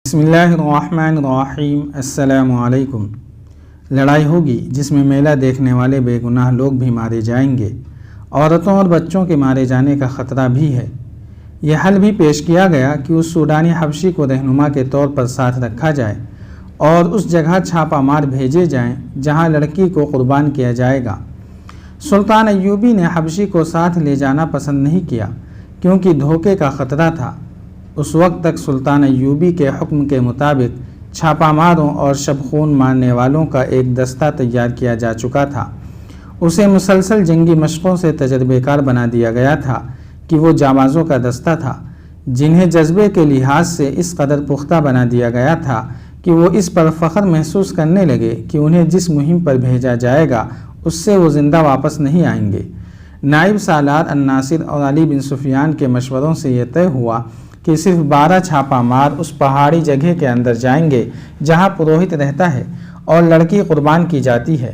بسم اللہ الرحمن الرحیم۔ السلام علیکم۔ لڑائی ہوگی جس میں میلہ دیکھنے والے بے گناہ لوگ بھی مارے جائیں گے، عورتوں اور بچوں کے مارے جانے کا خطرہ بھی ہے۔ یہ حل بھی پیش کیا گیا کہ اس سوڈانی حبشی کو رہنما کے طور پر ساتھ رکھا جائے اور اس جگہ چھاپہ مار بھیجے جائیں جہاں لڑکی کو قربان کیا جائے گا۔ سلطان ایوبی نے حبشی کو ساتھ لے جانا پسند نہیں کیا کیونکہ دھوکے کا خطرہ تھا۔ اس وقت تک سلطان ایوبی کے حکم کے مطابق چھاپہ ماروں اور شب خون مارنے والوں کا ایک دستہ تیار کیا جا چکا تھا۔ اسے مسلسل جنگی مشقوں سے تجربے کار بنا دیا گیا تھا کہ وہ جانبازوں کا دستہ تھا جنہیں جذبے کے لحاظ سے اس قدر پختہ بنا دیا گیا تھا کہ وہ اس پر فخر محسوس کرنے لگے کہ انہیں جس مہم پر بھیجا جائے گا اس سے وہ زندہ واپس نہیں آئیں گے۔ نائب سالار الناصر اور علی بن سفیان کے مشوروں سے یہ طے ہوا کہ صرف 12 چھاپہ مار اس پہاڑی جگہ کے اندر جائیں گے جہاں پروہت رہتا ہے اور لڑکی قربان کی جاتی ہے۔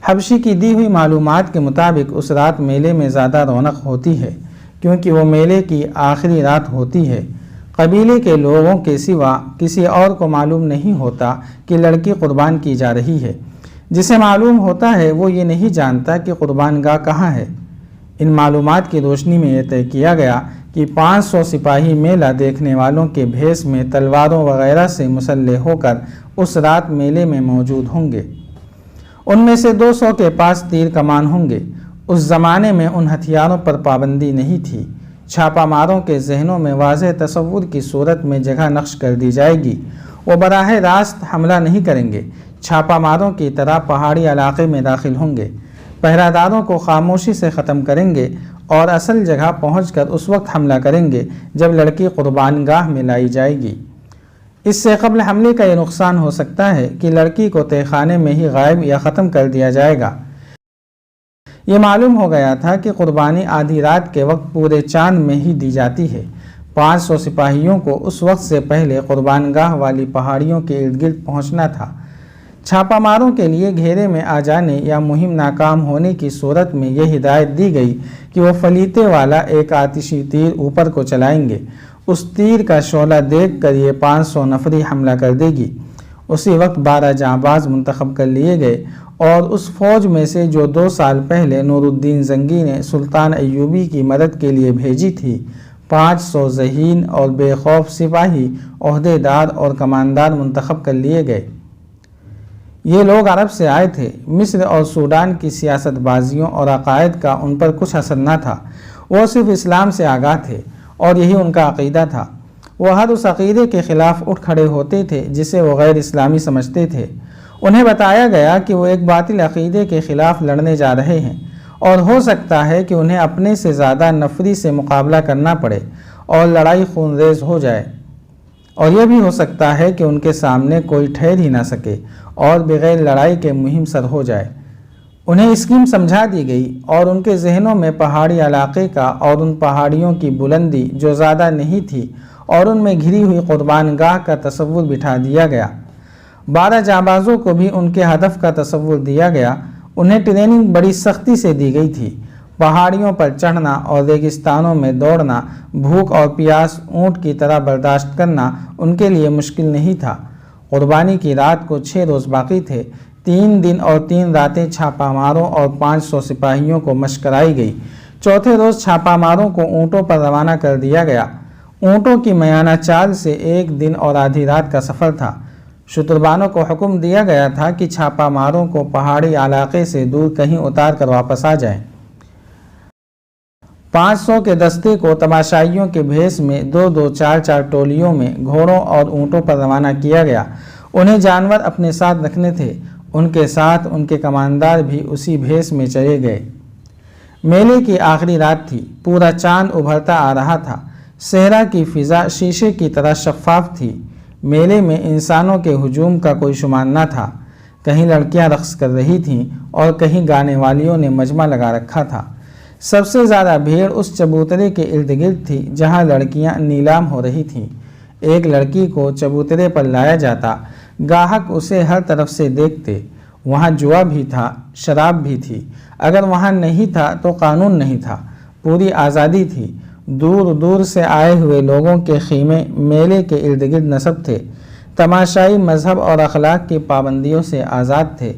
حبشی کی دی ہوئی معلومات کے مطابق اس رات میلے میں زیادہ رونق ہوتی ہے کیونکہ وہ میلے کی آخری رات ہوتی ہے۔ قبیلے کے لوگوں کے سوا کسی اور کو معلوم نہیں ہوتا کہ لڑکی قربان کی جا رہی ہے۔ جسے معلوم ہوتا ہے وہ یہ نہیں جانتا کہ قربان گاہ کہاں ہے۔ ان معلومات کی روشنی میں یہ طے کیا گیا کہ 500 سپاہی میلہ دیکھنے والوں کے بھیس میں تلواروں وغیرہ سے مسلح ہو کر اس رات میلے میں موجود ہوں گے۔ ان میں سے 200 کے پاس تیر کمان ہوں گے۔ اس زمانے میں ان ہتھیاروں پر پابندی نہیں تھی۔ چھاپہ ماروں کے ذہنوں میں واضح تصور کی صورت میں جگہ نقش کر دی جائے گی۔ وہ براہ راست حملہ نہیں کریں گے، چھاپہ ماروں کی طرح پہاڑی علاقے میں داخل ہوں گے، پہرہ داروں کو خاموشی سے ختم کریں گے اور اصل جگہ پہنچ کر اس وقت حملہ کریں گے جب لڑکی قربان گاہ میں لائی جائے گی۔ اس سے قبل حملے کا یہ نقصان ہو سکتا ہے کہ لڑکی کو تہہ خانے میں ہی غائب یا ختم کر دیا جائے گا۔ یہ معلوم ہو گیا تھا کہ قربانی آدھی رات کے وقت پورے چاند میں ہی دی جاتی ہے۔ 500 سپاہیوں کو اس وقت سے پہلے قربان گاہ والی پہاڑیوں کے ارد گرد پہنچنا تھا۔ چھاپہ ماروں کے لیے گھیرے میں آ جانے یا مہم ناکام ہونے کی صورت میں یہ ہدایت دی گئی کہ وہ فلیتے والا ایک آتشی تیر اوپر کو چلائیں گے۔ اس تیر کا شعلہ دیکھ کر یہ 500 نفری حملہ کر دے گی۔ اسی وقت 12 جانباز منتخب کر لیے گئے اور اس فوج میں سے جو 2 سال پہلے نور الدین زنگی نے سلطان ایوبی کی مدد کے لیے بھیجی تھی، 500 ذہین اور بے خوف سپاہی، عہدے دار اور کماندار منتخب کر لیے گئے۔ یہ لوگ عرب سے آئے تھے۔ مصر اور سوڈان کی سیاست بازیوں اور عقائد کا ان پر کچھ اثر نہ تھا۔ وہ صرف اسلام سے آگاہ تھے اور یہی ان کا عقیدہ تھا۔ وہ ہر اس عقیدے کے خلاف اٹھ کھڑے ہوتے تھے جسے وہ غیر اسلامی سمجھتے تھے۔ انہیں بتایا گیا کہ وہ ایک باطل عقیدے کے خلاف لڑنے جا رہے ہیں اور ہو سکتا ہے کہ انہیں اپنے سے زیادہ نفری سے مقابلہ کرنا پڑے اور لڑائی خونریز ہو جائے، اور یہ بھی ہو سکتا ہے کہ ان کے سامنے کوئی ٹھہر ہی نہ سکے اور بغیر لڑائی کے مہم سر ہو جائے۔ انہیں اسکیم سمجھا دی گئی اور ان کے ذہنوں میں پہاڑی علاقے کا اور ان پہاڑیوں کی بلندی جو زیادہ نہیں تھی اور ان میں گھری ہوئی قربان گاہ کا تصور بٹھا دیا گیا۔ 12 جانبازوں کو بھی ان کے ہدف کا تصور دیا گیا۔ انہیں ٹریننگ بڑی سختی سے دی گئی تھی۔ پہاڑیوں پر چڑھنا اور ریگستانوں میں دوڑنا، بھوک اور پیاس اونٹ کی طرح برداشت کرنا ان کے لیے مشکل نہیں تھا۔ قربانی کی رات کو 6 روز باقی تھے۔ 3 دن اور 3 راتیں چھاپہ ماروں اور 500 سپاہیوں کو مشق کرائی گئی۔ چوتھے روز چھاپہ ماروں کو اونٹوں پر روانہ کر دیا گیا۔ اونٹوں کی میانہ چال سے 1 دن اور آدھی رات کا سفر تھا۔ شتربانوں کو حکم دیا گیا تھا کہ چھاپہ ماروں کو پہاڑی علاقے سے دور کہیں اتار کر واپس آ جائیں۔ 500 کے دستے کو تماشائیوں کے بھیس میں 2-2 4-4 ٹولیوں میں گھوڑوں اور اونٹوں پر روانہ کیا گیا۔ انہیں جانور اپنے ساتھ رکھنے تھے۔ ان کے ساتھ ان کے کماندار بھی اسی بھیس میں چلے گئے۔ میلے کی آخری رات تھی۔ پورا چاند ابھرتا آ رہا تھا۔ صحرا کی فضا شیشے کی طرح شفاف تھی۔ میلے میں انسانوں کے ہجوم کا کوئی شمار نہ تھا۔ کہیں لڑکیاں رقص کر رہی تھیں اور کہیں گانے والیوں نے مجمع لگا رکھا تھا۔ سب سے زیادہ بھیڑ اس چبوترے کے ارد گرد تھی جہاں لڑکیاں نیلام ہو رہی تھیں۔ ایک لڑکی کو چبوترے پر لایا جاتا، گاہک اسے ہر طرف سے دیکھتے۔ وہاں جوا بھی تھا، شراب بھی تھی۔ اگر وہاں نہیں تھا تو قانون نہیں تھا، پوری آزادی تھی۔ دور دور سے آئے ہوئے لوگوں کے خیمے میلے کے ارد گرد نصب تھے۔ تماشائی مذہب اور اخلاق کی پابندیوں سے آزاد تھے۔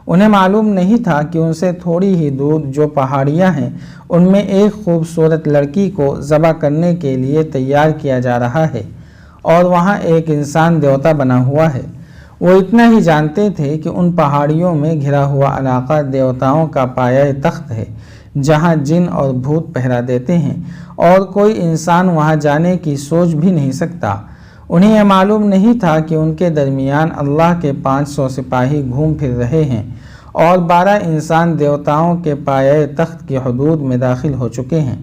انہیں معلوم نہیں تھا کہ ان سے تھوڑی ہی دور جو پہاڑیاں ہیں ان میں ایک خوبصورت لڑکی کو ذبح کرنے کے لیے تیار کیا جا رہا ہے اور وہاں ایک انسان دیوتا بنا ہوا ہے۔ وہ اتنا ہی جانتے تھے کہ ان پہاڑیوں میں گھرا ہوا علاقہ دیوتاؤں کا پایہ تخت ہے جہاں جن اور بھوت پہرا دیتے ہیں اور کوئی انسان وہاں جانے کی سوچ بھی نہیں سکتا۔ انہیں یہ معلوم نہیں تھا کہ ان کے درمیان اللہ کے 500 سپاہی گھوم پھر رہے ہیں اور 12 انسان دیوتاؤں کے پایہ تخت کی حدود میں داخل ہو چکے ہیں۔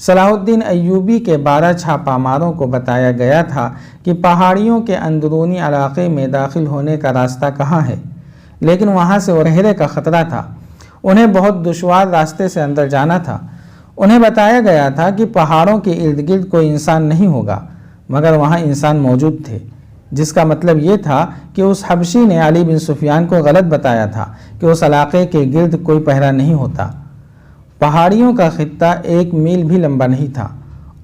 صلاح الدین ایوبی کے 12 چھاپہ ماروں کو بتایا گیا تھا کہ پہاڑیوں کے اندرونی علاقے میں داخل ہونے کا راستہ کہاں ہے، لیکن وہاں سے اورہرے کا خطرہ تھا۔ انہیں بہت دشوار راستے سے اندر جانا تھا۔ انہیں بتایا گیا تھا کہ پہاڑوں کے ارد گرد کوئی انسان نہیں ہوگا، مگر وہاں انسان موجود تھے، جس کا مطلب یہ تھا کہ اس حبشی نے علی بن سفیان کو غلط بتایا تھا کہ اس علاقے کے گرد کوئی پہرا نہیں ہوتا۔ پہاڑیوں کا خطہ 1 میل بھی لمبا نہیں تھا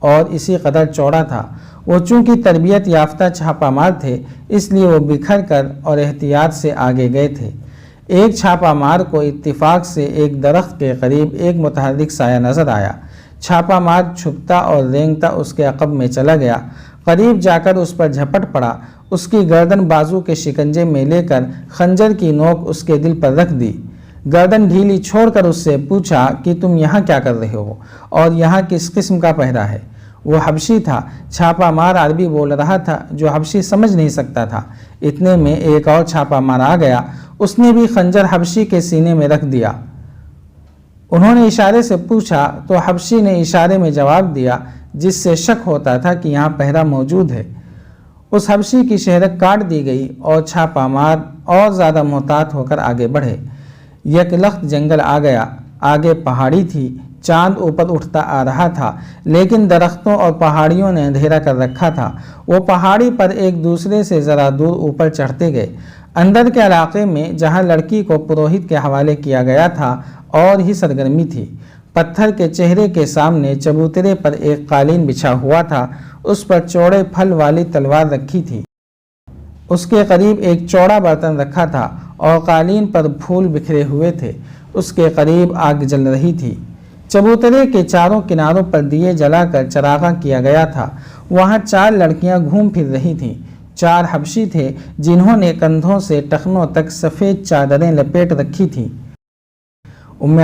اور اسی قدر چوڑا تھا۔ وہ چونکہ تربیت یافتہ چھاپہ مار تھے اس لیے وہ بکھر کر اور احتیاط سے آگے گئے تھے۔ ایک چھاپہ مار کو اتفاق سے ایک درخت کے قریب ایک متحرک سایہ نظر آیا۔ چھاپہ مار چھپتا اور رینگتا اس کے عقب میں چلا گیا۔ قریب جا کر اس پر جھپٹ پڑا، اس کی گردن بازو کے شکنجے میں لے کر خنجر کی نوک اس کے دل پر رکھ دی۔ گردن ڈھیلی چھوڑ کر اس سے پوچھا کہ تم یہاں کیا کر رہے ہو اور یہاں کس قسم کا پہرا ہے؟ وہ حبشی تھا۔ چھاپہ مار عربی بول رہا تھا جو حبشی سمجھ نہیں سکتا تھا۔ اتنے میں ایک اور چھاپہ مار آ گیا، اس نے بھی خنجر حبشی کے سینے میں رکھ دیا۔ انہوں نے اشارے سے پوچھا تو حبشی نے اشارے میں جواب دیا، جس سے شک ہوتا تھا کہ یہاں پہرا موجود ہے۔ اس حبشی کی شہرک کاٹ دی گئی اور چھاپہ مار اور زیادہ محتاط ہو کر آگے بڑھے۔ یک لخت جنگل آ گیا، آگے پہاڑی تھی، چاند اوپر اٹھتا آ رہا تھا، لیکن درختوں اور پہاڑیوں نے اندھیرا کر رکھا تھا۔ وہ پہاڑی پر ایک دوسرے سے ذرا دور اوپر چڑھتے گئے۔ اندر کے علاقے میں جہاں لڑکی کو پروہت کے حوالے کیا گیا تھا اور ہی سرگرمی تھی۔ پتھر کے چہرے کے سامنے چبوترے پر ایک قالین بچھا ہوا تھا، اس پر چوڑے پھل والی تلوار رکھی تھی۔ اس کے قریب ایک چوڑا برتن رکھا تھا اور قالین پر پھول بکھرے ہوئے تھے۔ اس کے قریب آگ جل رہی تھی۔ چبوترے کے چاروں کناروں پر دیے جلا کر چراغاں کیا گیا تھا۔ وہاں 4 لڑکیاں گھوم پھر رہی تھیں۔ 4 حبشی تھے جنہوں نے کندھوں سے ٹخنوں تک سفید چادریں لپیٹ رکھی تھیں۔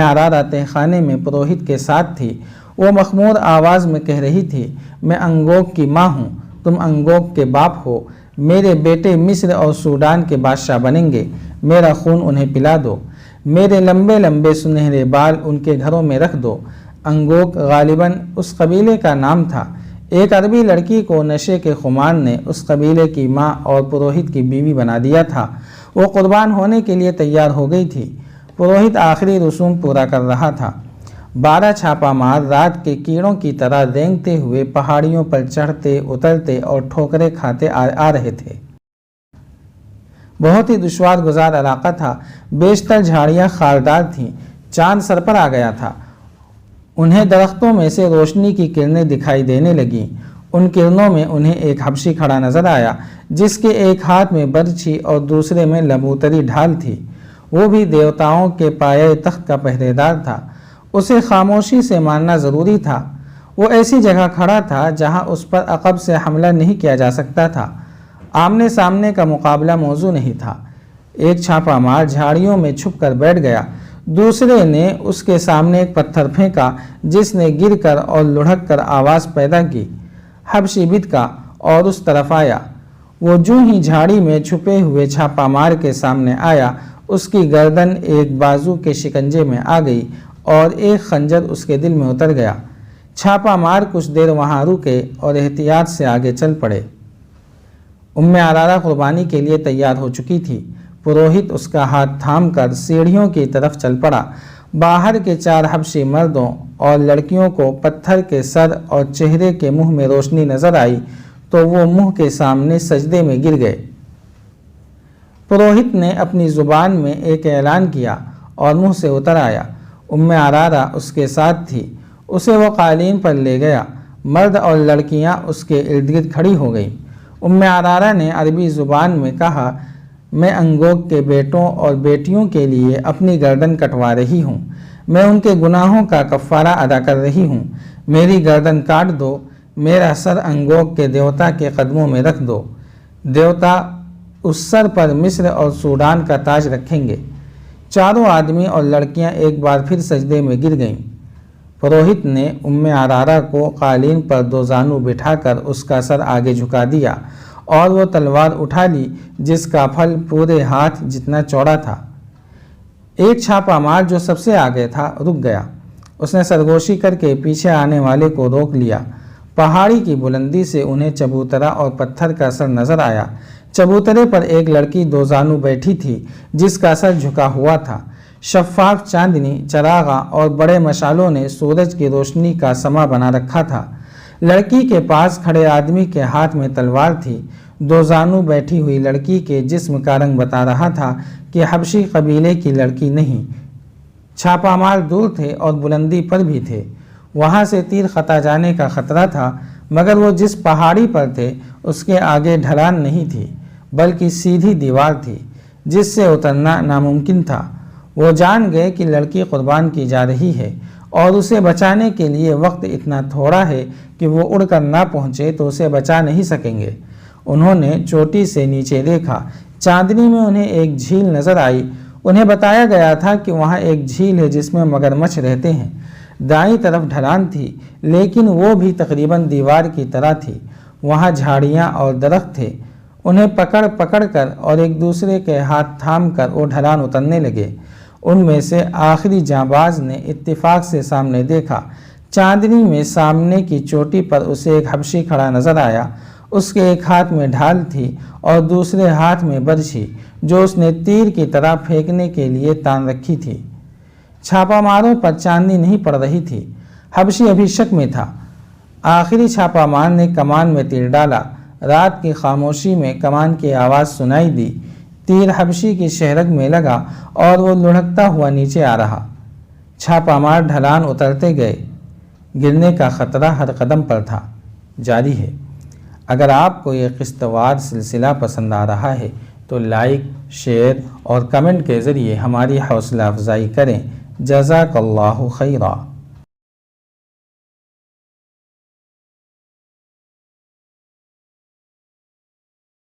عرارہ تہ خانے میں پروہت کے ساتھ تھی۔ وہ مخمور آواز میں کہہ رہی تھی، میں انگوک کی ماں ہوں، تم انگوک کے باپ ہو۔ میرے بیٹے مصر اور سوڈان کے بادشاہ بنیں گے، میرا خون انہیں پلا دو۔ میرے لمبے لمبے سنہرے بال ان کے گھروں میں رکھ دو۔ انگوک غالباً اس قبیلے کا نام تھا۔ ایک عربی لڑکی کو نشے کے خمار نے اس قبیلے کی ماں اور پروہت کی بیوی بنا دیا تھا۔ وہ قربان ہونے کے لیے تیار ہو گئی تھی۔ پروہت آخری رسوم پورا کر رہا تھا۔ 12 چھاپہ مار رات کے کیڑوں کی طرح رینگتے ہوئے پہاڑیوں پر چڑھتے اترتے اور ٹھوکریں کھاتے آ رہے تھے۔ بہت ہی دشوار گزار علاقہ تھا۔ بیشتر جھاڑیاں خاردار تھیں۔ چاند سر پر آ گیا تھا۔ انہیں درختوں میں سے روشنی کی کرنیں دکھائی دینے لگیں۔ ان کرنوں میں انہیں ایک حبشی کھڑا نظر آیا جس کے ایک ہاتھ میں برچھی اور دوسرے میں لبوتری ڈھال تھی۔ وہ بھی دیوتاؤں کے پایہ تخت کا پہرے دار تھا۔ اسے خاموشی سے ماننا ضروری تھا۔ وہ ایسی جگہ کھڑا تھا جہاں اس پر عقب سے حملہ نہیں کیا جا سکتا تھا۔ آمنے سامنے کا مقابلہ موزوں نہیں تھا۔ ایک چھاپہ مار جھاڑیوں میں چھپ کر بیٹھ گیا۔ دوسرے نے اس کے سامنے ایک پتھر پھینکا جس نے گر کر اور لڑھک کر آواز پیدا کی۔ حبشی بدکا اور اس طرف آیا۔ وہ جو ہی جھاڑی میں چھپے ہوئے چھاپہ مار کے سامنے آیا، اس کی گردن ایک بازو کے شکنجے میں آ گئی اور ایک خنجر اس کے دل میں اتر گیا۔ چھاپہ مار کچھ دیر وہاں رکے اور احتیاط سے آگے چل پڑے۔ عرارہ قربانی کے لیے تیار ہو چکی تھی۔ پروہت اس کا ہاتھ تھام کر سیڑھیوں کی طرف چل پڑا۔ باہر کے 4 حبشی مردوں اور لڑکیوں کو پتھر کے سر اور چہرے کے منہ میں روشنی نظر آئی تو وہ منہ کے سامنے سجدے میں گر گئے۔ پروہت نے اپنی زبان میں ایک اعلان کیا اور منہ سے اتر آیا۔ عرارہ اس کے ساتھ تھی۔ اسے وہ قالین پر لے گیا۔ مرد اور لڑکیاں اس کے ارد گرد کھڑی ہو گئیں۔ ام عرارہ نے عربی زبان میں کہا، میں انگوگ کے بیٹوں اور بیٹیوں کے لیے اپنی گردن کٹوا رہی ہوں، میں ان کے گناہوں کا کفارہ ادا کر رہی ہوں، میری گردن کاٹ دو، میرا سر انگوگ کے دیوتا کے قدموں میں رکھ دو، دیوتا اس سر پر مصر اور سوڈان کا تاج رکھیں گے۔ چاروں آدمی اور لڑکیاں ایک بار پھر سجدے میں گر گئیں۔ پروہت نے ام عرارہ کو قالین پر 2 زانو بٹھا کر اس کا سر آگے جھکا دیا اور وہ تلوار اٹھا لی جس کا پھل پورے ہاتھ جتنا چوڑا تھا۔ ایک چھاپا مار جو سب سے آگے تھا رک گیا، اس نے سرگوشی کر کے پیچھے آنے والے کو روک لیا۔ پہاڑی کی بلندی سے انہیں چبوترا اور پتھر کا سر نظر آیا۔ چبوترے پر ایک لڑکی 2 زانو بیٹھی تھی جس کا سر جھکا ہوا تھا۔ شفاف چاندنی، چراغاں اور بڑے مشالوں نے سورج کی روشنی کا سما بنا رکھا تھا۔ لڑکی کے پاس کھڑے آدمی کے ہاتھ میں تلوار تھی۔ 2 زانو بیٹھی ہوئی لڑکی کے جسم کا رنگ بتا رہا تھا کہ حبشی قبیلے کی لڑکی نہیں۔ چھاپا مار دور تھے اور بلندی پر بھی تھے، وہاں سے تیر خطا جانے کا خطرہ تھا، مگر وہ جس پہاڑی پر تھے اس کے آگے ڈھلان نہیں تھی بلکہ سیدھی دیوار تھی جس سے اترنا ناممکن تھا۔ وہ جان گئے کہ لڑکی قربان کی جا رہی ہے اور اسے بچانے کے لیے وقت اتنا تھوڑا ہے کہ وہ اڑ کر نہ پہنچے تو اسے بچا نہیں سکیں گے۔ انہوں نے چوٹی سے نیچے دیکھا، چاندنی میں انہیں ایک جھیل نظر آئی۔ انہیں بتایا گیا تھا کہ وہاں ایک جھیل ہے جس میں مگرمچھ رہتے ہیں۔ دائیں طرف ڈھلان تھی لیکن وہ بھی تقریباً دیوار کی طرح تھی۔ وہاں جھاڑیاں اور درخت تھے۔ انہیں پکڑ پکڑ کر اور ایک دوسرے کے ہاتھ تھام کر وہ ڈھلان اترنے لگے۔ ان میں سے آخری جانباز نے اتفاق سے سامنے دیکھا۔ چاندنی میں سامنے کی چوٹی پر اسے ایک حبشی کھڑا نظر آیا۔ اس کے ایک ہاتھ میں ڈھال تھی اور دوسرے ہاتھ میں برچھی جو اس نے تیر کی طرح پھینکنے کے لیے تان رکھی تھی۔ چھاپا ماروں پر چاندنی نہیں پڑ رہی تھی۔ حبشی ابھی شک میں تھا۔ آخری چھاپا مار نے کمان میں تیر ڈالا۔ رات کی خاموشی میں کمان کی آواز سنائی دی۔ تیر حبشی کی شہرگ میں لگا اور وہ لڑھکتا ہوا نیچے آ رہا۔ چھاپا مار ڈھلان اترتے گئے۔ گرنے کا خطرہ ہر قدم پر تھا۔ جاری ہے۔ اگر آپ کو یہ قسط وار سلسلہ پسند آ رہا ہے تو لائک، شیئر اور کمنٹ کے ذریعے ہماری حوصلہ افزائی کریں۔ جزاک اللہ خیرا۔